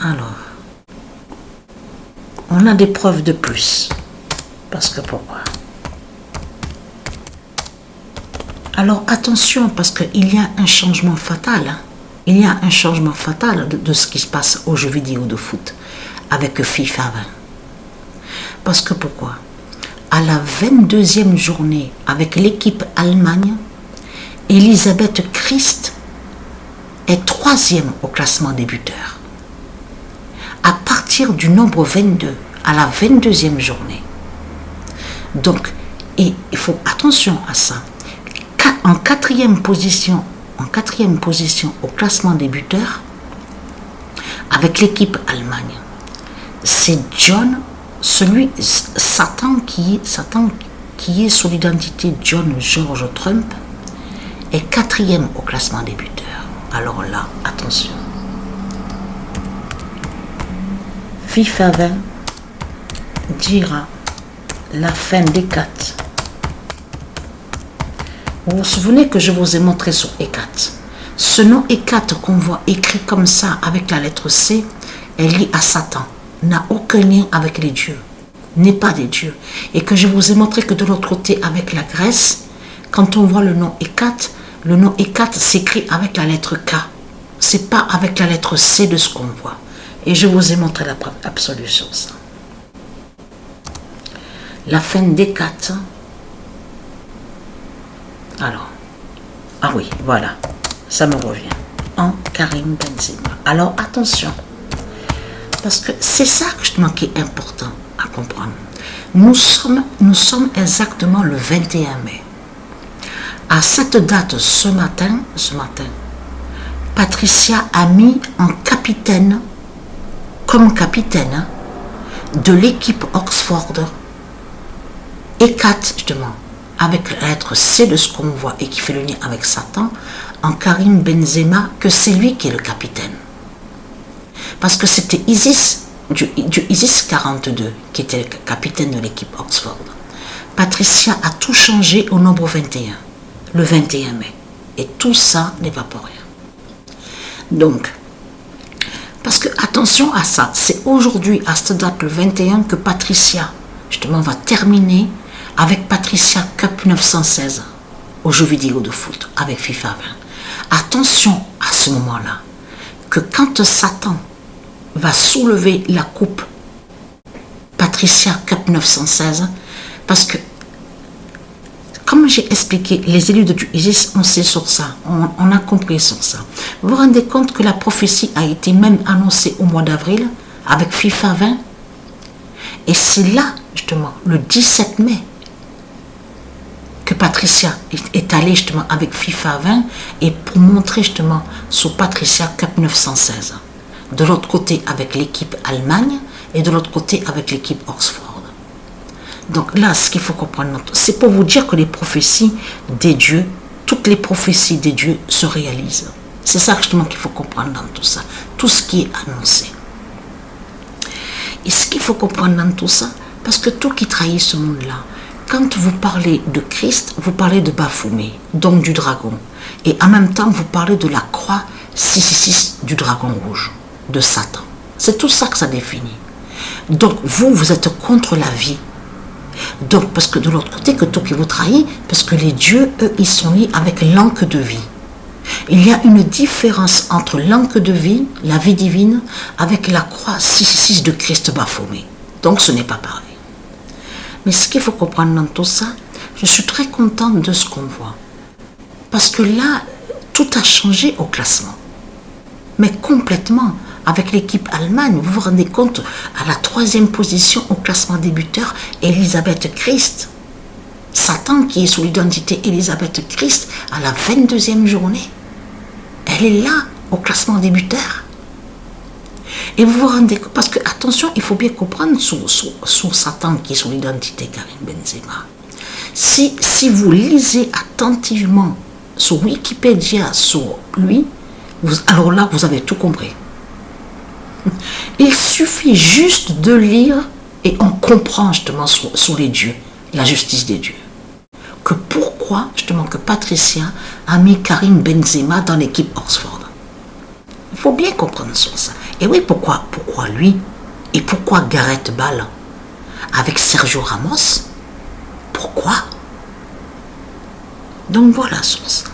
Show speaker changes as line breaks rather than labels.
Alors, on a des preuves de plus. Parce que pourquoi? Alors attention, parce qu'il y a un changement fatal. Il y a un changement fatal de ce qui se passe aux jeux vidéo de foot avec FIFA 20. Parce que pourquoi? À la 22e journée avec l'équipe Allemagne, Elisabeth Christ est 3e au classement des buteurs. À partir du nombre 22, à la 22e journée. Donc, et il faut attention à ça. En quatrième position au classement des buteurs, avec l'équipe Allemagne, c'est Satan qui est sous l'identité John George Trump, est 4e au classement des buteurs. Alors là, attention. FIFA 20 dira la fin des 4. Vous vous souvenez que je vous ai montré sur E4. Ce nom E4 qu'on voit écrit comme ça avec la lettre C est lié à Satan, n'a aucun lien avec les dieux, n'est pas des dieux. Et que je vous ai montré que de l'autre côté avec la Grèce, quand on voit le nom E4, le nom E4 s'écrit avec la lettre K. C'est pas avec la lettre C de ce qu'on voit. Et je vous ai montré la preuve absolue sur ça. La fin des 4. Alors, ah oui, voilà, ça me revient. En Karim Benzema. Alors attention, parce que c'est ça justement qui est important à comprendre. Nous sommes exactement le 21 mai. À cette date, ce matin, Patricia a mis en capitaine, comme capitaine, de l'équipe Oxford, E4 justement, avec la lettre C de ce qu'on voit et qui fait le lien avec Satan, en Karim Benzema, que c'est lui qui est le capitaine. Parce que c'était Isis, du Isis 42, qui était le capitaine de l'équipe Oxford. Patricia a tout changé au nombre 21, le 21 mai. Et tout ça n'est pas pour rien. Donc, parce que attention à ça, c'est aujourd'hui, à cette date, le 21, que Patricia, justement, va terminer avec Patricia Cup 916 aux jeux vidéo de foot avec FIFA 20. Attention à ce moment-là, que quand Satan va soulever la coupe Patricia Cup 916, parce que comme j'ai expliqué, les élus de Isis, on sait sur ça, on a compris sur ça. Vous vous rendez compte que la prophétie a été même annoncée au mois d'avril avec FIFA 20, et c'est là justement le 17 mai que Patricia est allée justement avec FIFA 20 et pour montrer justement sur Patricia Cup 916. De l'autre côté avec l'équipe Allemagne et de l'autre côté avec l'équipe Oxford. Donc là, ce qu'il faut comprendre, c'est pour vous dire que les prophéties des dieux, toutes les prophéties des dieux se réalisent. C'est ça justement qu'il faut comprendre dans tout ça. Tout ce qui est annoncé. Et ce qu'il faut comprendre dans tout ça, parce que tout qui trahit ce monde-là, quand vous parlez de Christ, vous parlez de Baphomet, donc du dragon. Et en même temps, vous parlez de la croix 666 du dragon rouge, de Satan. C'est tout ça que ça définit. Donc vous êtes contre la vie. Donc, parce que de l'autre côté, que tout qui vous trahit, parce que les dieux, eux, ils sont liés avec l'encre de vie. Il y a une différence entre l'encre de vie, la vie divine, avec la croix 666 de Christ Baphomet. Donc, ce n'est pas pareil. Mais ce qu'il faut comprendre dans tout ça, je suis très contente de ce qu'on voit. Parce que là, tout a changé au classement. Mais complètement. Avec l'équipe Allemagne, vous vous rendez compte, à la 3e position au classement des buteurs, Elisabeth Christ. Satan, qui est sous l'identité Elisabeth Christ, à la 22e journée. Elle est là, au classement des buteurs. Et vous vous rendez compte, parce que, attention, il faut bien comprendre sur Satan, qui est sous l'identité Karim Benzema. Si vous lisez attentivement sur Wikipédia, sur lui, alors là, vous avez tout compris. Il suffit juste de lire et on comprend justement sous les dieux, la justice des dieux. Que pourquoi justement que Patricia a mis Karim Benzema dans l'équipe Oxford. Il faut bien comprendre sur ça. Et oui, pourquoi lui? Et pourquoi Gareth Bale avec Sergio Ramos? Pourquoi? Donc voilà, source.